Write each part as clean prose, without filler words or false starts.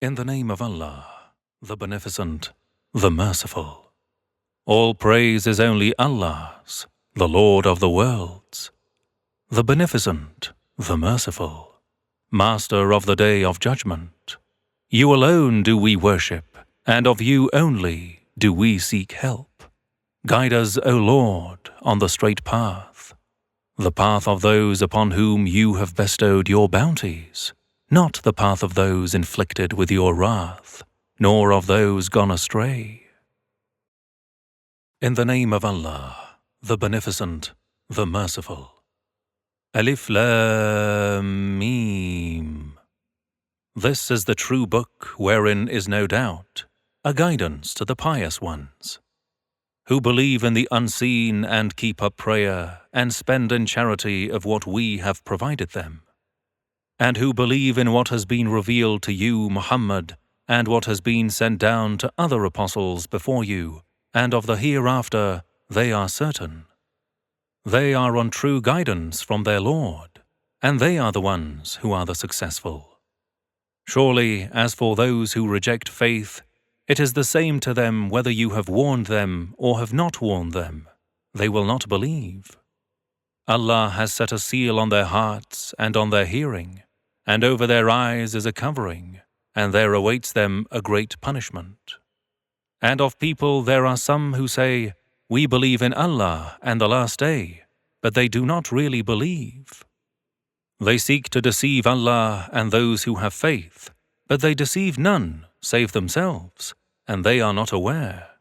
In the name of Allah, the Beneficent, the Merciful. All praise is only Allah's, the Lord of the worlds, the Beneficent, the Merciful, Master of the Day of Judgment. You alone do we worship, and of you only do we seek help. Guide us, O Lord, on the straight path, the path of those upon whom you have bestowed your bounties, not the path of those inflicted with your wrath, nor of those gone astray. In the name of Allah, the Beneficent, the Merciful. Alif Lam Mim. This is the true book wherein is no doubt a guidance to the pious ones, who believe in the unseen and keep up prayer and spend in charity of what we have provided them, and who believe in what has been revealed to you, Muhammad, and what has been sent down to other apostles before you, and of the hereafter they are certain. They are on true guidance from their Lord, and they are the ones who are the successful. Surely, as for those who reject faith, it is the same to them whether you have warned them or have not warned them. They will not believe. Allah has set a seal on their hearts and on their hearing, and over their eyes is a covering, and there awaits them a great punishment. And of people there are some who say, "We believe in Allah and the Last Day," but they do not really believe. They seek to deceive Allah and those who have faith, but they deceive none save themselves, and they are not aware.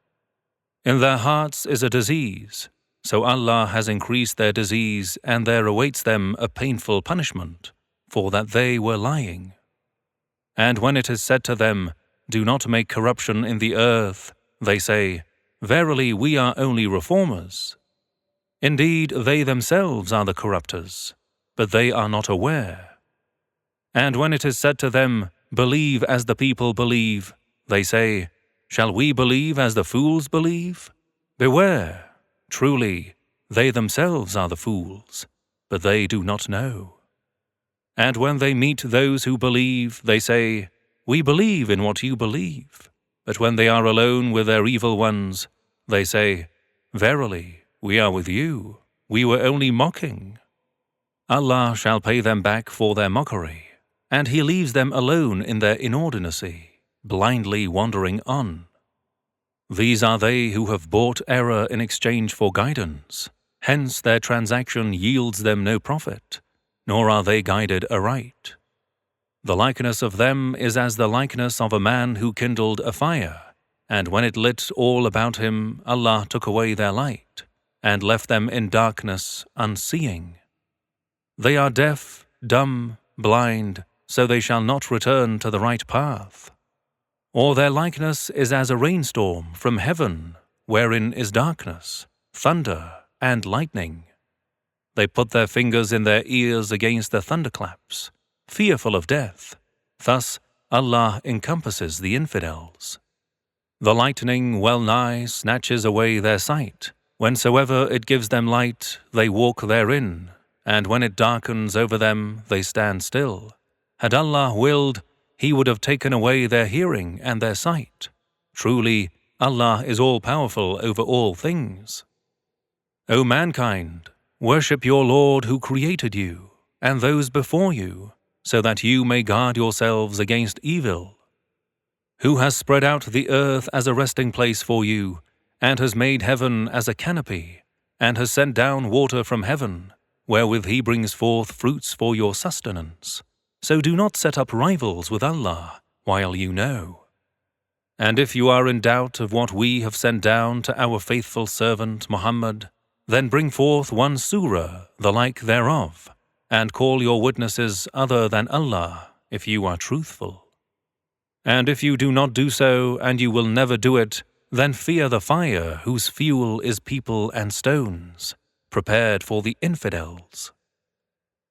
In their hearts is a disease, so Allah has increased their disease, and there awaits them a painful punishment, for that they were lying. And when it is said to them, "Do not make corruption in the earth," they say, "Verily we are only reformers." Indeed, they themselves are the corrupters, but they are not aware. And when it is said to them, "Believe as the people believe," they say, "Shall we believe as the fools believe?" Beware, truly, they themselves are the fools, but they do not know. And when they meet those who believe, they say, "We believe in what you believe." But when they are alone with their evil ones, they say, "Verily, we are with you. We were only mocking." Allah shall pay them back for their mockery, and He leaves them alone in their inordinacy, blindly wandering on. These are they who have bought error in exchange for guidance, hence their transaction yields them no profit, nor are they guided aright. The likeness of them is as the likeness of a man who kindled a fire, and when it lit all about him, Allah took away their light, and left them in darkness, unseeing. They are deaf, dumb, blind, so they shall not return to the right path. Or their likeness is as a rainstorm from heaven, wherein is darkness, thunder, and lightning. They put their fingers in their ears against the thunderclaps, fearful of death. Thus Allah encompasses the infidels. The lightning well nigh snatches away their sight. Whensoever it gives them light, they walk therein, and when it darkens over them, they stand still. Had Allah willed, He would have taken away their hearing and their sight. Truly, Allah is all-powerful over all things. O mankind, worship your Lord who created you, and those before you, so that you may guard yourselves against evil. Who has spread out the earth as a resting place for you, and has made heaven as a canopy, and has sent down water from heaven, wherewith He brings forth fruits for your sustenance. So do not set up rivals with Allah, while you know. And if you are in doubt of what we have sent down to our faithful servant Muhammad, then bring forth one surah, the like thereof, and call your witnesses other than Allah, if you are truthful. And if you do not do so, and you will never do it, then fear the fire whose fuel is people and stones, prepared for the infidels.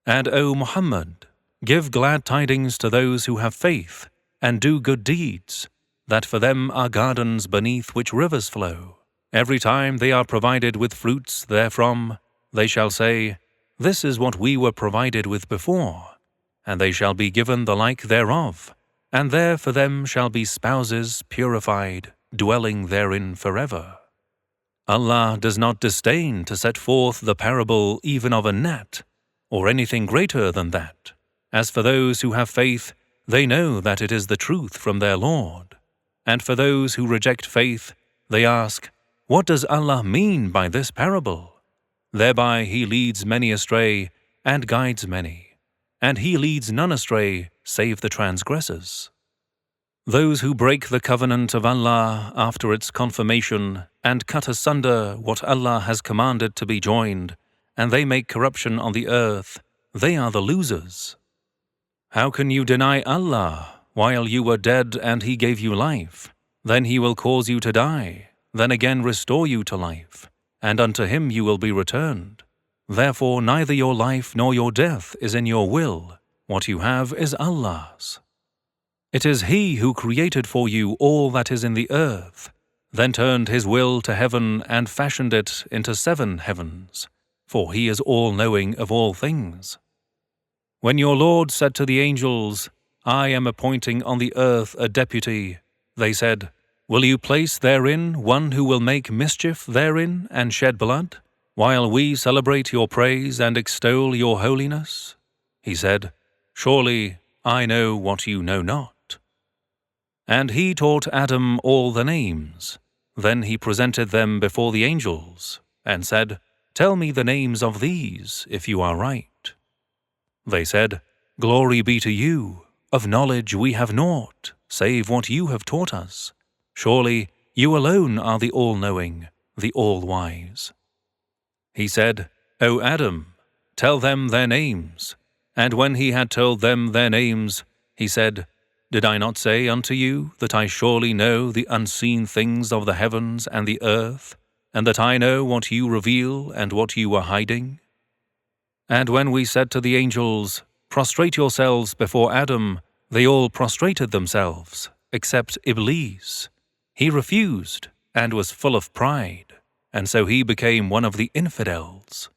And O Muhammad, give glad tidings to those who have faith, and do good deeds, that for them are gardens beneath which rivers flow. Every time they are provided with fruits therefrom, they shall say, "This is what we were provided with before," and they shall be given the like thereof, and there for them shall be spouses purified, dwelling therein forever. Allah does not disdain to set forth the parable even of a gnat, or anything greater than that. As for those who have faith, they know that it is the truth from their Lord. And for those who reject faith, they ask, what does Allah mean by this parable? Thereby He leads many astray and guides many, and He leads none astray save the transgressors. Those who break the covenant of Allah after its confirmation and cut asunder what Allah has commanded to be joined, and they make corruption on the earth, they are the losers. How can you deny Allah while you were dead and He gave you life? Then He will cause you to die, then again restore you to life, and unto Him you will be returned. Therefore neither your life nor your death is in your will. What you have is Allah's. It is He who created for you all that is in the earth, then turned His will to heaven and fashioned it into 7 heavens, for He is all-knowing of all things. When your Lord said to the angels, I am appointing on the earth a deputy, they said, will you place therein one who will make mischief therein and shed blood, while we celebrate your praise and extol your holiness? He said, surely I know what you know not. And He taught Adam all the names. Then He presented them before the angels, and said, tell me the names of these, if you are right. They said, glory be to you, of knowledge we have naught, save what you have taught us. Surely you alone are the all-knowing, the all-wise. He said, O Adam, tell them their names. And when he had told them their names, he said, did I not say unto you that I surely know the unseen things of the heavens and the earth, and that I know what you reveal and what you are hiding? And when we said to the angels, prostrate yourselves before Adam, they all prostrated themselves, except Iblis. He refused and was full of pride, and so he became one of the infidels.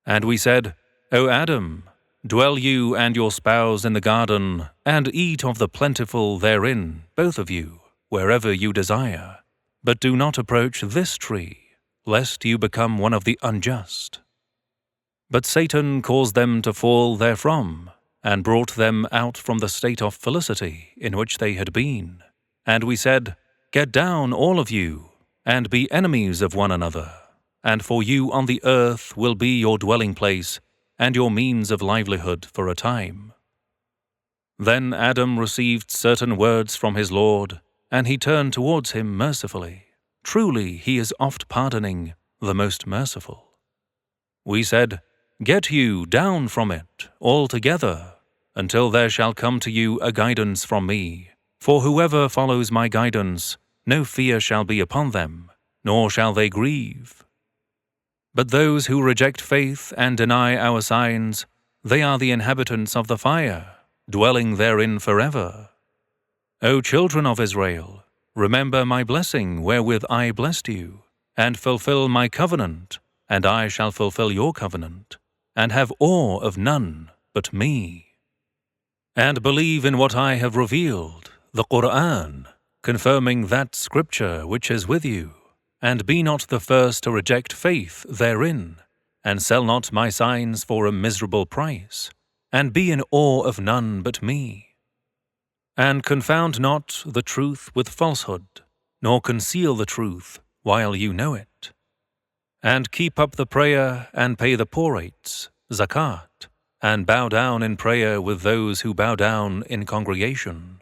And we said, O Adam, dwell you and your spouse in the garden, and eat of the plentiful therein, both of you, wherever you desire. But do not approach this tree, lest you become one of the unjust. But Satan caused them to fall therefrom, and brought them out from the state of felicity in which they had been. And we said, get down all of you, and be enemies of one another, and for you on the earth will be your dwelling place, and your means of livelihood for a time. Then Adam received certain words from his Lord, and he turned towards him mercifully. Truly he is oft pardoning, the most merciful. We said, get you down from it altogether, until there shall come to you a guidance from me. For whoever follows my guidance, no fear shall be upon them, nor shall they grieve. But those who reject faith and deny our signs, they are the inhabitants of the fire, dwelling therein forever. O children of Israel, remember my blessing wherewith I blessed you, and fulfill my covenant, and I shall fulfill your covenant, and have awe of none but me. And believe in what I have revealed, the Quran, confirming that scripture which is with you, and be not the first to reject faith therein, and sell not my signs for a miserable price, and be in awe of none but me. And confound not the truth with falsehood, nor conceal the truth while you know it. And keep up the prayer and pay the poor rates, zakat, and bow down in prayer with those who bow down in congregation.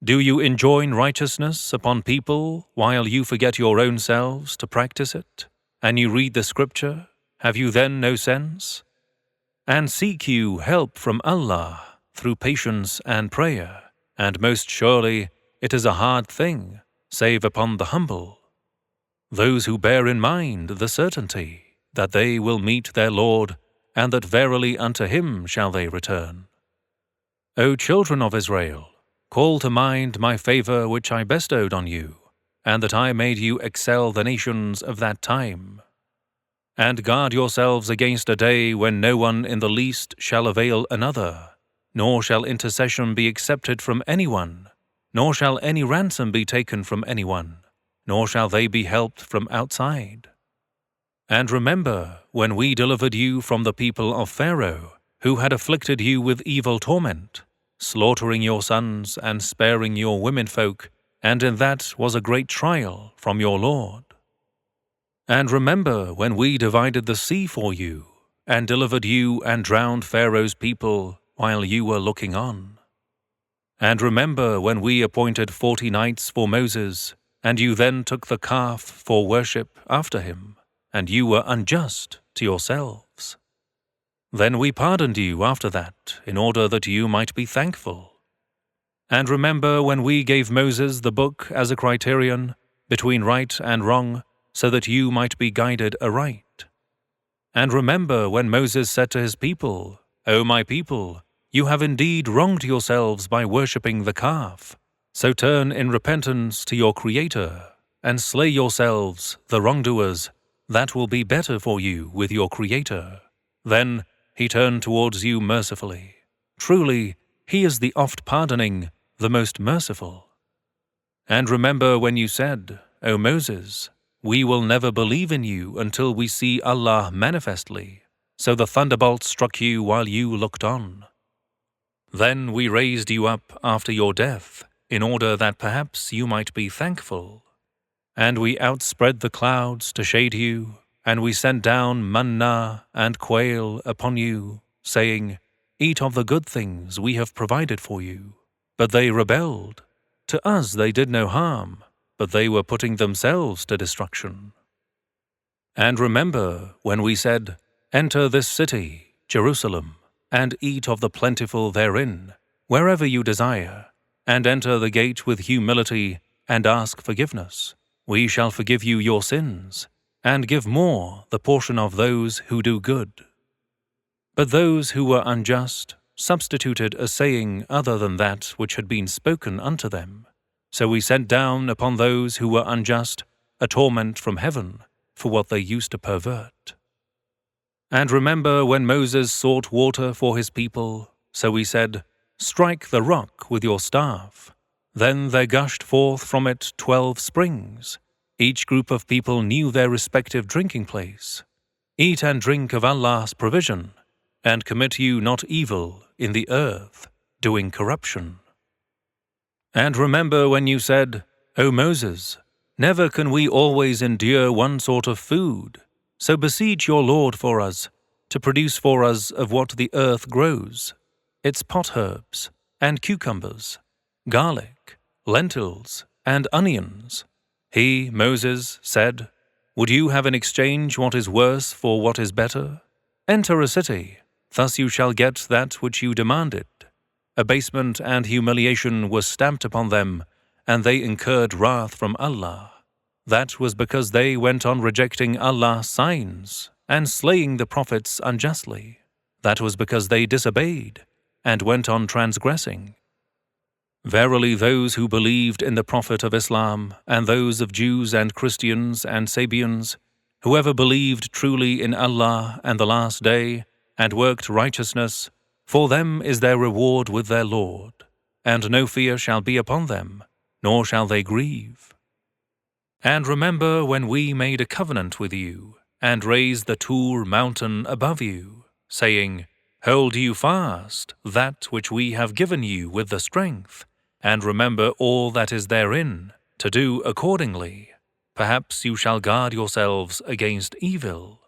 Do you enjoin righteousness upon people while you forget your own selves to practice it, and you read the scripture? Have you then no sense? And seek you help from Allah through patience and prayer, and most surely it is a hard thing, save upon the humble. Those who bear in mind the certainty that they will meet their Lord, and that verily unto Him shall they return. O children of Israel, call to mind my favor which I bestowed on you, and that I made you excel the nations of that time. And guard yourselves against a day when no one in the least shall avail another, nor shall intercession be accepted from anyone, nor shall any ransom be taken from anyone, nor shall they be helped from outside. And remember when we delivered you from the people of Pharaoh, who had afflicted you with evil torment, slaughtering your sons and sparing your womenfolk, and in that was a great trial from your Lord. And remember when we divided the sea for you, and delivered you and drowned Pharaoh's people while you were looking on. And remember when we appointed 40 nights for Moses, and you then took the calf for worship after him, and you were unjust to yourselves. Then we pardoned you after that, in order that you might be thankful. And remember when we gave Moses the book as a criterion between right and wrong, so that you might be guided aright. And remember when Moses said to his people, O my people, you have indeed wronged yourselves by worshipping the calf. So turn in repentance to your Creator, and slay yourselves, the wrongdoers. That will be better for you with your Creator. Then he turned towards you mercifully. Truly, he is the oft-pardoning, the most merciful. And remember when you said, O Moses, we will never believe in you until we see Allah manifestly. So the thunderbolt struck you while you looked on. Then we raised you up after your death, in order that perhaps you might be thankful. And we outspread the clouds to shade you, and we sent down manna and quail upon you, saying, Eat of the good things we have provided for you. But they rebelled. To us they did no harm, but they were putting themselves to destruction. And remember when we said, Enter this city, Jerusalem, and eat of the plentiful therein, wherever you desire, and enter the gate with humility, and ask forgiveness. We shall forgive you your sins, and give more the portion of those who do good. But those who were unjust substituted a saying other than that which had been spoken unto them. So we sent down upon those who were unjust a torment from heaven for what they used to pervert. And remember when Moses sought water for his people, so we said, Strike the rock with your staff. Then there gushed forth from it 12 springs. Each group of people knew their respective drinking place. Eat and drink of Allah's provision, and commit you not evil in the earth, doing corruption. And remember when you said, O Moses, never can we always endure one sort of food, so beseech your Lord for us, to produce for us of what the earth grows, its potherbs, and cucumbers, garlic, lentils, and onions. He, Moses, said, Would you have in exchange what is worse for what is better? Enter a city, thus you shall get that which you demanded. Abasement and humiliation were stamped upon them, and they incurred wrath from Allah. That was because they went on rejecting Allah's signs and slaying the prophets unjustly. That was because they disobeyed and went on transgressing. Verily those who believed in the Prophet of Islam and those of Jews and Christians and Sabians, whoever believed truly in Allah and the Last Day and worked righteousness, for them is their reward with their Lord, and no fear shall be upon them, nor shall they grieve. And remember when we made a covenant with you, and raised the Tur mountain above you, saying, Hold you fast that which we have given you with the strength, and remember all that is therein, to do accordingly. Perhaps you shall guard yourselves against evil.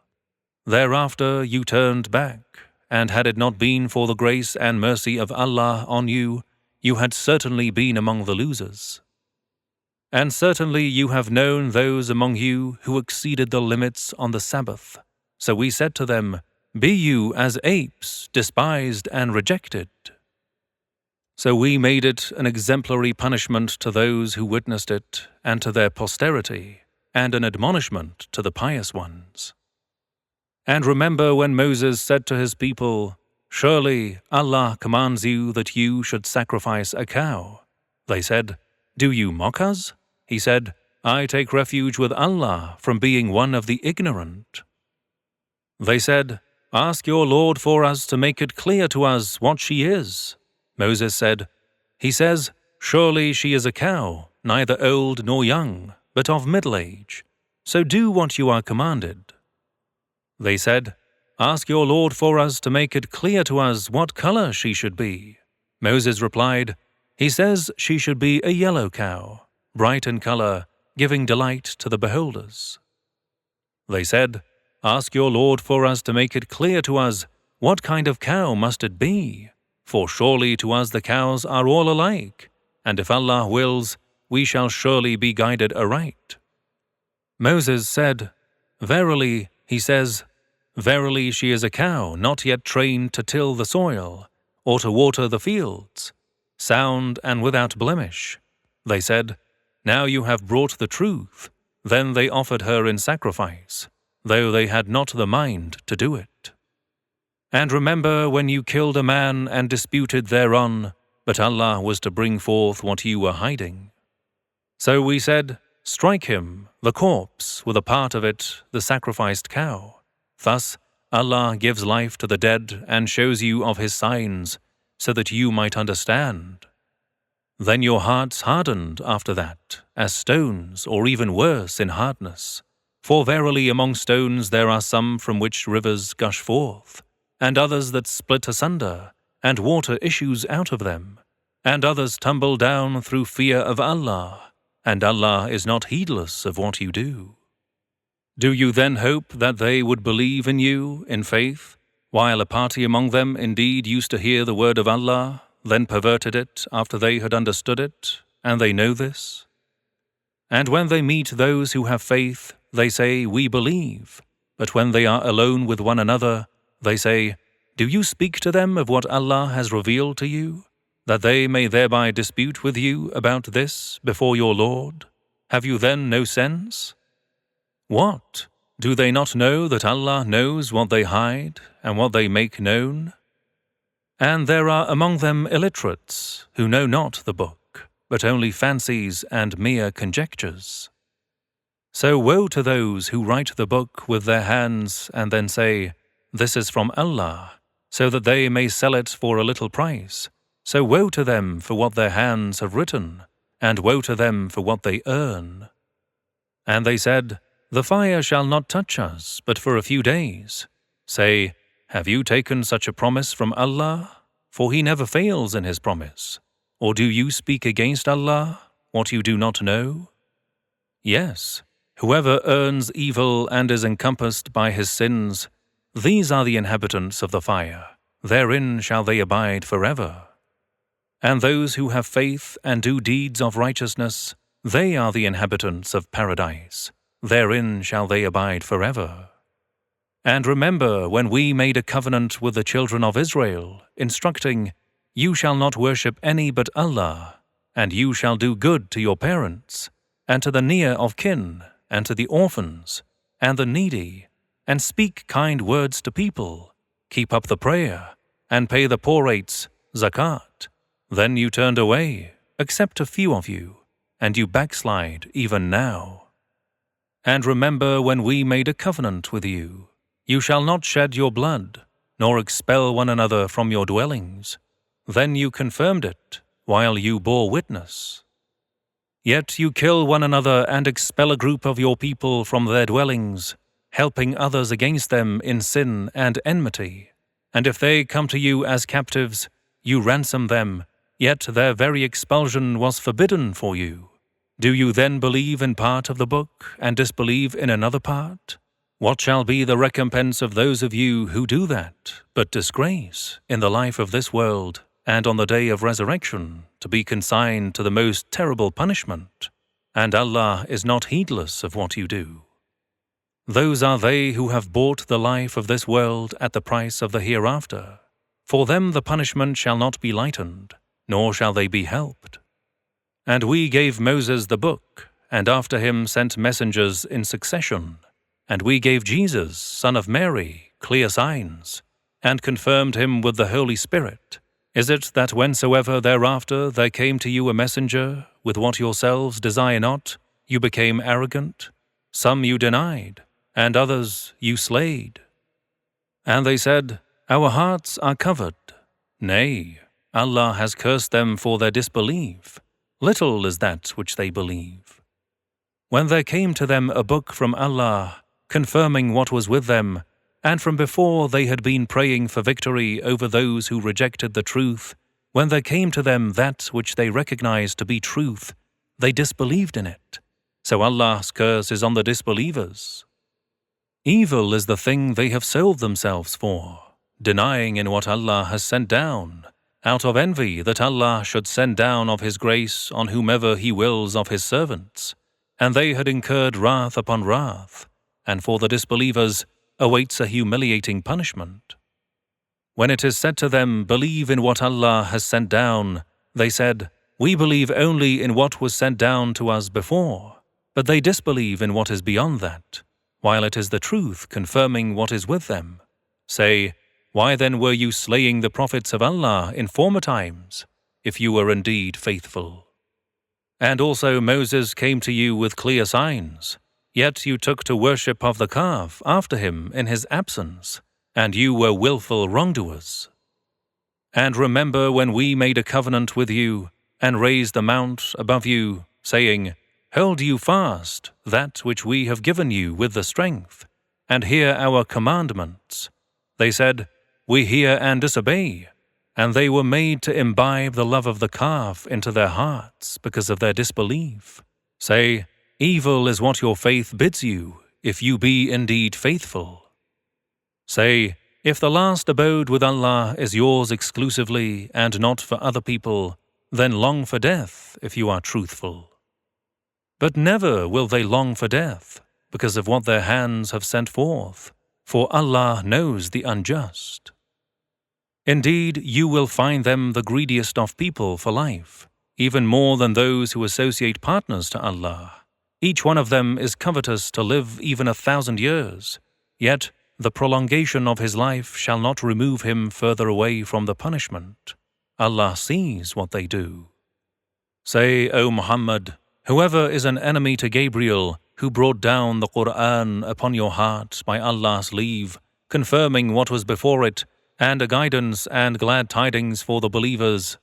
Thereafter you turned back, and had it not been for the grace and mercy of Allah on you, you had certainly been among the losers. And certainly you have known those among you who exceeded the limits on the Sabbath. So we said to them, Be you as apes, despised and rejected. So we made it an exemplary punishment to those who witnessed it and to their posterity, and an admonishment to the pious ones. And remember when Moses said to his people, Surely Allah commands you that you should sacrifice a cow. They said, Do you mock us? He said, I take refuge with Allah from being one of the ignorant. They said, "Ask your Lord for us to make it clear to us what she is." Moses said, "He says, surely she is a cow, neither old nor young, but of middle age. So do what you are commanded." They said, "Ask your Lord for us to make it clear to us what color she should be." Moses replied, "He says she should be a yellow cow, bright in color, giving delight to the beholders." They said, "Ask your Lord for us to make it clear to us what kind of cow must it be, for surely to us the cows are all alike, and if Allah wills, we shall surely be guided aright." Moses said, "Verily," he says, "verily she is a cow not yet trained to till the soil, or to water the fields, sound and without blemish." They said, "Now you have brought the truth." Then they offered her in sacrifice, though they had not the mind to do it. And remember when you killed a man and disputed thereon, but Allah was to bring forth what you were hiding. So we said, "Strike him, the corpse, with a part of it, the sacrificed cow." Thus Allah gives life to the dead and shows you of His signs, so that you might understand. Then your hearts hardened after that, as stones, or even worse in hardness. For verily among stones there are some from which rivers gush forth, and others that split asunder, and water issues out of them, and others tumble down through fear of Allah, and Allah is not heedless of what you do. Do you then hope that they would believe in you, in faith, while a party among them indeed used to hear the word of Allah, then perverted it after they had understood it, and they know this? And when they meet those who have faith, they say, "We believe." But when they are alone with one another, they say, "Do you speak to them of what Allah has revealed to you, that they may thereby dispute with you about this before your Lord? Have you then no sense? What? Do they not know that Allah knows what they hide and what they make known? And there are among them illiterates who know not the book, but only fancies and mere conjectures. So woe to those who write the book with their hands and then say, "This is from Allah," so that they may sell it for a little price. So woe to them for what their hands have written, and woe to them for what they earn. And they said, "The fire shall not touch us, but for a few days." Say, "Have you taken such a promise from Allah? For He never fails in His promise. Or do you speak against Allah, what you do not know? Yes, whoever earns evil and is encompassed by his sins, these are the inhabitants of the fire. Therein shall they abide forever. And those who have faith and do deeds of righteousness, they are the inhabitants of paradise. Therein shall they abide forever. And remember when we made a covenant with the children of Israel, instructing, "You shall not worship any but Allah, and you shall do good to your parents, and to the near of kin, and to the orphans, and the needy, and speak kind words to people, keep up the prayer, and pay the poor rates, zakat." Then you turned away, except a few of you, and you backslide even now. And remember when we made a covenant with you, "You shall not shed your blood, nor expel one another from your dwellings." Then you confirmed it, while you bore witness. Yet you kill one another and expel a group of your people from their dwellings, helping others against them in sin and enmity. And if they come to you as captives, you ransom them, yet their very expulsion was forbidden for you. Do you then believe in part of the book and disbelieve in another part? What shall be the recompense of those of you who do that, but disgrace in the life of this world, and on the day of resurrection, to be consigned to the most terrible punishment? And Allah is not heedless of what you do. Those are they who have bought the life of this world at the price of the hereafter. For them the punishment shall not be lightened, nor shall they be helped. And we gave Moses the book, and after him sent messengers in succession. And we gave Jesus, son of Mary, clear signs, and confirmed him with the Holy Spirit. Is it that whensoever thereafter there came to you a messenger, with what yourselves desire not, you became arrogant? Some you denied, and others you slayed. And they said, Our hearts are covered. Nay, Allah has cursed them for their disbelief. Little is that which they believe. When there came to them a book from Allah, confirming what was with them, and from before they had been praying for victory over those who rejected the truth, when there came to them that which they recognized to be truth, they disbelieved in it. So Allah's curse is on the disbelievers. Evil is the thing they have sold themselves for, denying in what Allah has sent down, out of envy that Allah should send down of His grace on whomever He wills of His servants. And they had incurred wrath upon wrath, and for the disbelievers awaits a humiliating punishment. When it is said to them, Believe in what Allah has sent down, they said, We believe only in what was sent down to us before, but they disbelieve in what is beyond that, while it is the truth confirming what is with them. Say, Why then were you slaying the prophets of Allah in former times, if you were indeed faithful? And also Moses came to you with clear signs, yet you took to worship of the calf after him in his absence, and you were willful wrongdoers. And remember when we made a covenant with you, and raised the mount above you, saying, Hold you fast that which we have given you with the strength, and hear our commandments. They said, We hear and disobey. And they were made to imbibe the love of the calf into their hearts because of their disbelief. Say, Evil is what your faith bids you, if you be indeed faithful. Say, If the last abode with Allah is yours exclusively and not for other people, then long for death if you are truthful. But never will they long for death, because of what their hands have sent forth, for Allah knows the unjust. Indeed, you will find them the greediest of people for life, even more than those who associate partners to Allah. Each one of them is covetous to live even 1,000 years, yet the prolongation of his life shall not remove him further away from the punishment. Allah sees what they do. Say, O Muhammad, whoever is an enemy to Gabriel, who brought down the Quran upon your heart by Allah's leave, confirming what was before it, and a guidance and glad tidings for the believers.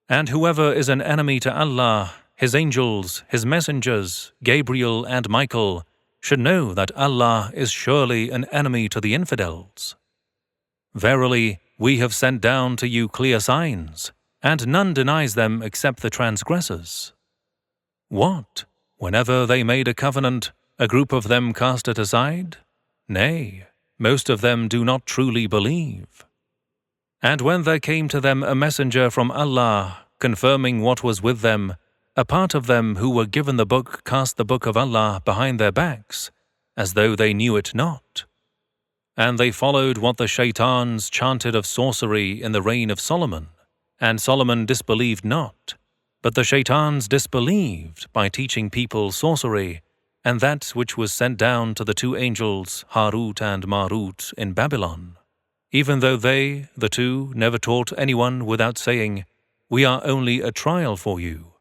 And whoever is an enemy to Allah, His angels, His messengers, Gabriel and Michael, should know that Allah is surely an enemy to the infidels. Verily, we have sent down to you clear signs, and none denies them except the transgressors. What? Whenever they made a covenant, a group of them cast it aside? Nay, most of them do not truly believe. And when there came to them a messenger from Allah, confirming what was with them, a part of them who were given the book cast the book of Allah behind their backs, as though they knew it not. And they followed what the shaitans chanted of sorcery in the reign of Solomon, and Solomon disbelieved not. But the shaitans disbelieved by teaching people sorcery, and that which was sent down to the two angels, Harut and Marut, in Babylon, even though they, the two, never taught anyone without saying, We are only a trial for you.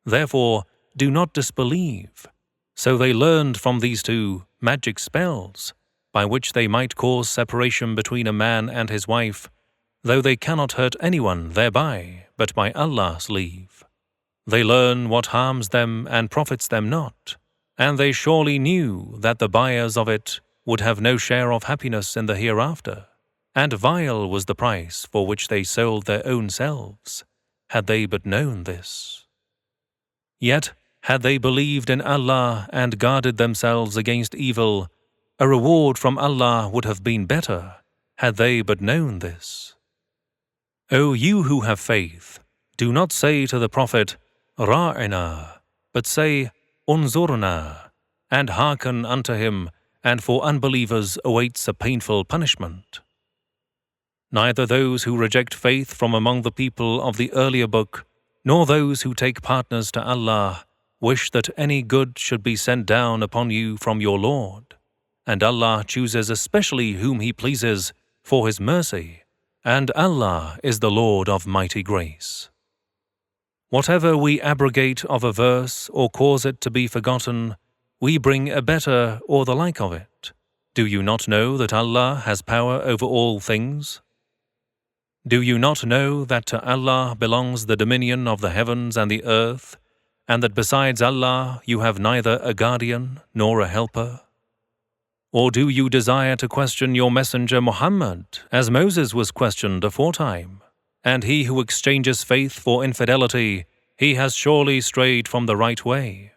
Therefore, do not disbelieve. So they learned from these two magic spells, by which they might cause separation between a man and his wife, though they cannot hurt anyone thereby, but by Allah's leave. They learn what harms them and profits them not, and they surely knew that the buyers of it would have no share of happiness in the hereafter, and vile was the price for which they sold their own selves, had they but known this. Yet, had they believed in Allah and guarded themselves against evil, a reward from Allah would have been better, had they but known this. O you who have faith, do not say to the Prophet, Ra'ina, but say, Unzurna, and hearken unto him, and for unbelievers awaits a painful punishment. Neither those who reject faith from among the people of the earlier book, nor those who take partners to Allah, wish that any good should be sent down upon you from your Lord, and Allah chooses especially whom He pleases for His mercy, and Allah is the Lord of mighty grace. Whatever we abrogate of a verse or cause it to be forgotten, we bring a better or the like of it, Do you not know that Allah has power over all things? Do you not know that to Allah belongs the dominion of the heavens and the earth, and that besides Allah you have neither a guardian nor a helper? Or do you desire to question your messenger Muhammad, as Moses was questioned aforetime? And he who exchanges faith for infidelity, he has surely strayed from the right way.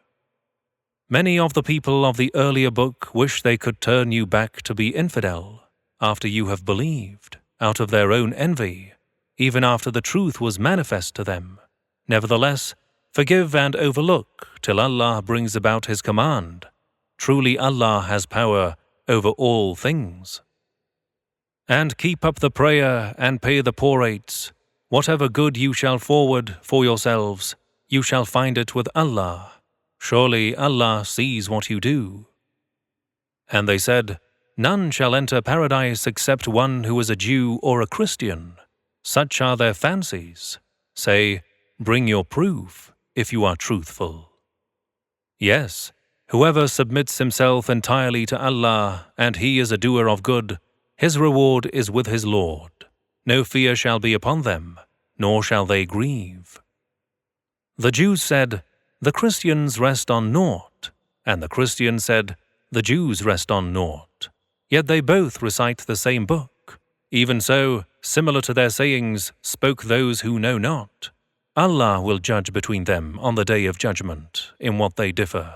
Many of the people of the earlier book wish they could turn you back to be infidel, after you have believed, out of their own envy, even after the truth was manifest to them. Nevertheless, forgive and overlook till Allah brings about His command. Truly Allah has power over all things. And keep up the prayer and pay the poor rates. Whatever good you shall forward for yourselves, you shall find it with Allah. Surely Allah sees what you do. And they said, None shall enter paradise except one who is a Jew or a Christian. Such are their fancies. Say, bring your proof, if you are truthful. Yes, whoever submits himself entirely to Allah, and he is a doer of good, his reward is with his Lord. No fear shall be upon them, nor shall they grieve. The Jews said, The Christians rest on naught, and the Christians said, The Jews rest on naught. Yet they both recite the same book. Even so, similar to their sayings, spoke those who know not. Allah will judge between them on the day of judgment in what they differ.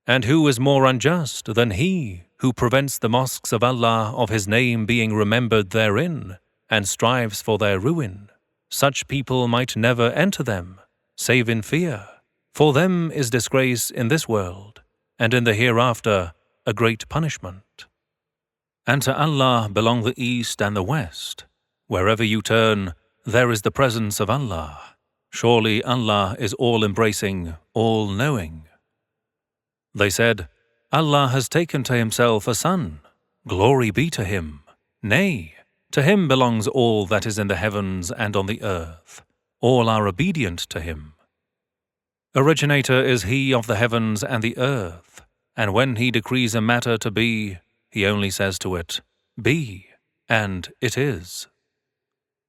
And who is more unjust than he who prevents the mosques of Allah of His name being remembered therein, and strives for their ruin? Such people might never enter them, save in fear. For them is disgrace in this world, and in the hereafter a great punishment. And to Allah belong the east and the west. Wherever you turn, there is the presence of Allah. Surely Allah is all-embracing, all-knowing. They said, Allah has taken to Himself a son. Glory be to Him. Nay, to Him belongs all that is in the heavens and on the earth. All are obedient to Him. Originator is He of the heavens and the earth, and when He decrees a matter to be, He only says to it, Be, and it is.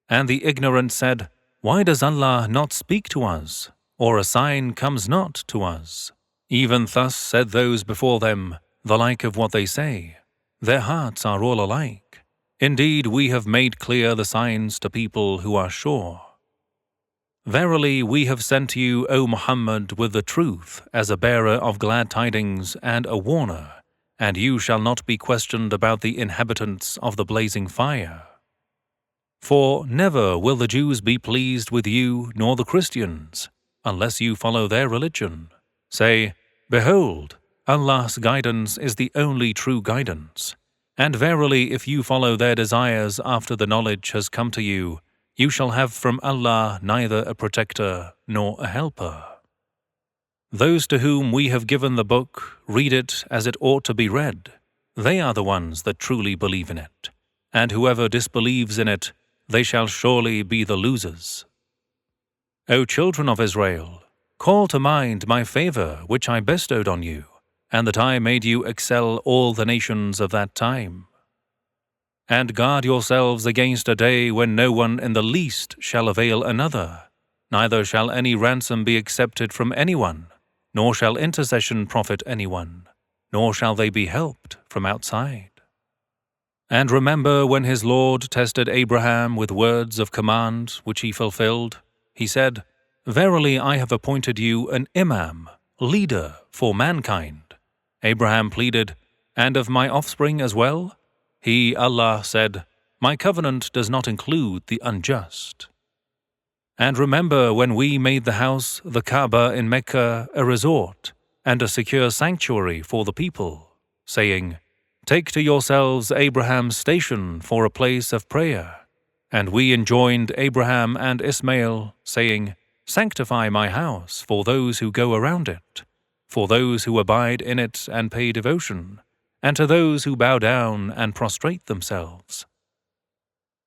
And the ignorant said, Why does Allah not speak to us, or a sign comes not to us? Even thus said those before them, the like of what they say. Their hearts are all alike. Indeed, we have made clear the signs to people who are sure. Verily, we have sent you, O Muhammad, with the truth as a bearer of glad tidings and a warner, and you shall not be questioned about the inhabitants of the blazing fire. For never will the Jews be pleased with you nor the Christians, unless you follow their religion. Say, Behold, Allah's guidance is the only true guidance. And verily, if you follow their desires after the knowledge has come to you, you shall have from Allah neither a protector nor a helper. Those to whom we have given the book read it as it ought to be read. They are the ones that truly believe in it. And whoever disbelieves in it, they shall surely be the losers. O children of Israel, call to mind my favor which I bestowed on you, and that I made you excel all the nations of that time. And guard yourselves against a day when no one in the least shall avail another, neither shall any ransom be accepted from anyone, nor shall intercession profit anyone, nor shall they be helped from outside. And remember when his Lord tested Abraham with words of command which he fulfilled, he said, Verily I have appointed you an imam, leader for mankind. Abraham pleaded, And of my offspring as well? He, Allah, said, My covenant does not include the unjust. And remember when we made the house, the Kaaba in Mecca, a resort and a secure sanctuary for the people, saying, Take to yourselves Abraham's station for a place of prayer. And we enjoined Abraham and Ismail, saying, Sanctify my house for those who go around it, for those who abide in it and pay devotion, and to those who bow down and prostrate themselves.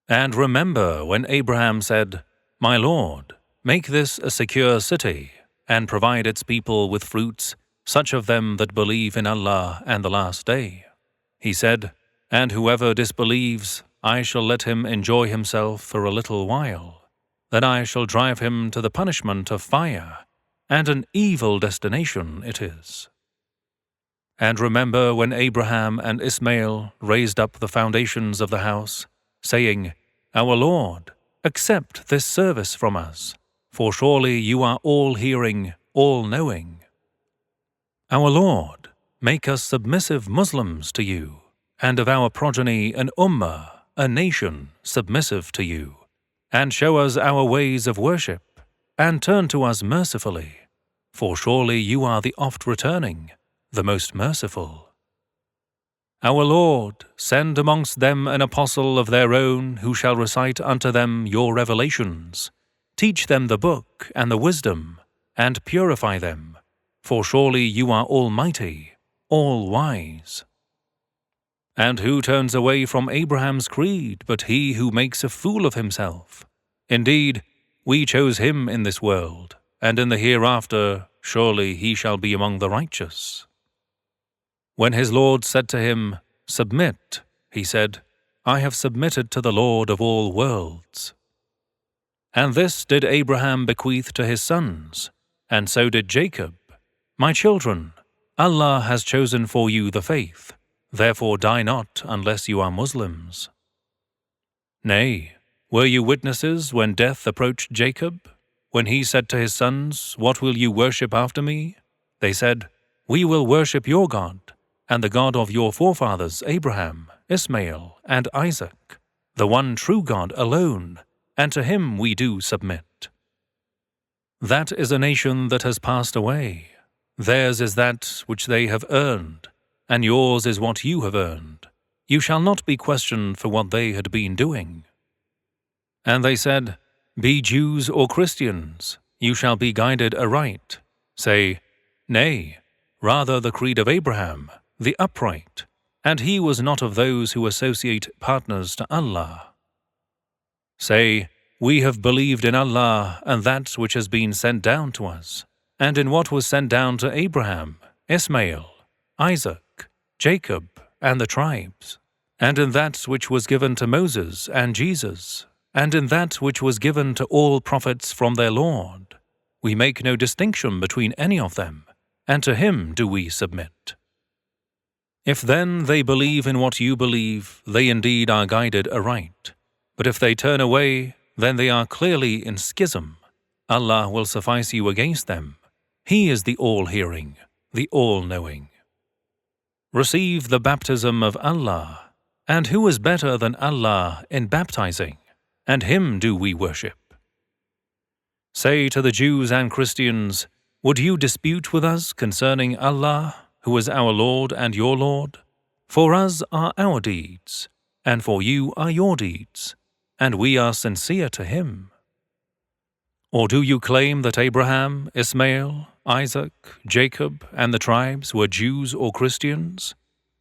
And remember when Abraham said, My Lord, make this a secure city, and provide its people with fruits, such of them that believe in Allah and the last day. He said, "And whoever disbelieves, I shall let him enjoy himself for a little while. Then I shall drive him to the punishment of fire, and an evil destination it is." And remember when Abraham and Ismail raised up the foundations of the house, saying, "Our Lord, accept this service from us, for surely you are all-hearing, all-knowing. Our Lord, make us submissive Muslims to you, and of our progeny an ummah, a nation submissive to you, and show us our ways of worship, and turn to us mercifully, for surely you are the oft-returning, the most merciful. Our Lord, send amongst them an apostle of their own who shall recite unto them your revelations, teach them the book and the wisdom, and purify them, for surely you are almighty, all-wise. And who turns away from Abraham's creed but he who makes a fool of himself? Indeed, we chose him in this world, and in the hereafter surely he shall be among the righteous. When his Lord said to him, "Submit," he said, "I have submitted to the Lord of all worlds." And this did Abraham bequeath to his sons, and so did Jacob. "My children, Allah has chosen for you the faith, therefore die not unless you are Muslims." Nay, were you witnesses when death approached Jacob? When he said to his sons, "What will you worship after me?" They said, "We will worship your God, and the God of your forefathers Abraham, Ismail, and Isaac, the one true God alone, and to him we do submit." That is a nation that has passed away. Theirs is that which they have earned, and yours is what you have earned. You shall not be questioned for what they had been doing. And they said, "Be Jews or Christians, you shall be guided aright." Say, "Nay, rather the creed of Abraham, the upright, and he was not of those who associate partners to Allah." Say, "We have believed in Allah and that which has been sent down to us, and in what was sent down to Abraham, Ismail, Isaac, Jacob, and the tribes, and in that which was given to Moses and Jesus, and in that which was given to all prophets from their Lord. We make no distinction between any of them, and to him do we submit." If then they believe in what you believe, they indeed are guided aright. But if they turn away, then they are clearly in schism. Allah will suffice you against them. He is the all-hearing, the all-knowing. Receive the baptism of Allah, and who is better than Allah in baptizing, and him do we worship. Say to the Jews and Christians, "Would you dispute with us concerning Allah, who is our Lord and your Lord? For us are our deeds, and for you are your deeds, and we are sincere to him. Or do you claim that Abraham, Ismail, Isaac, Jacob, and the tribes were Jews or Christians?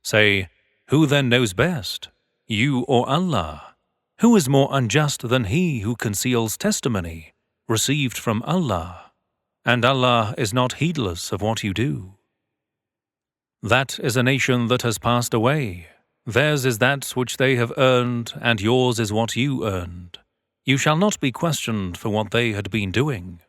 Say, who then knows best, you or Allah? Who is more unjust than he who conceals testimony received from Allah? And Allah is not heedless of what you do." That is a nation that has passed away. Theirs is that which they have earned, and yours is what you earned. You shall not be questioned for what they had been doing.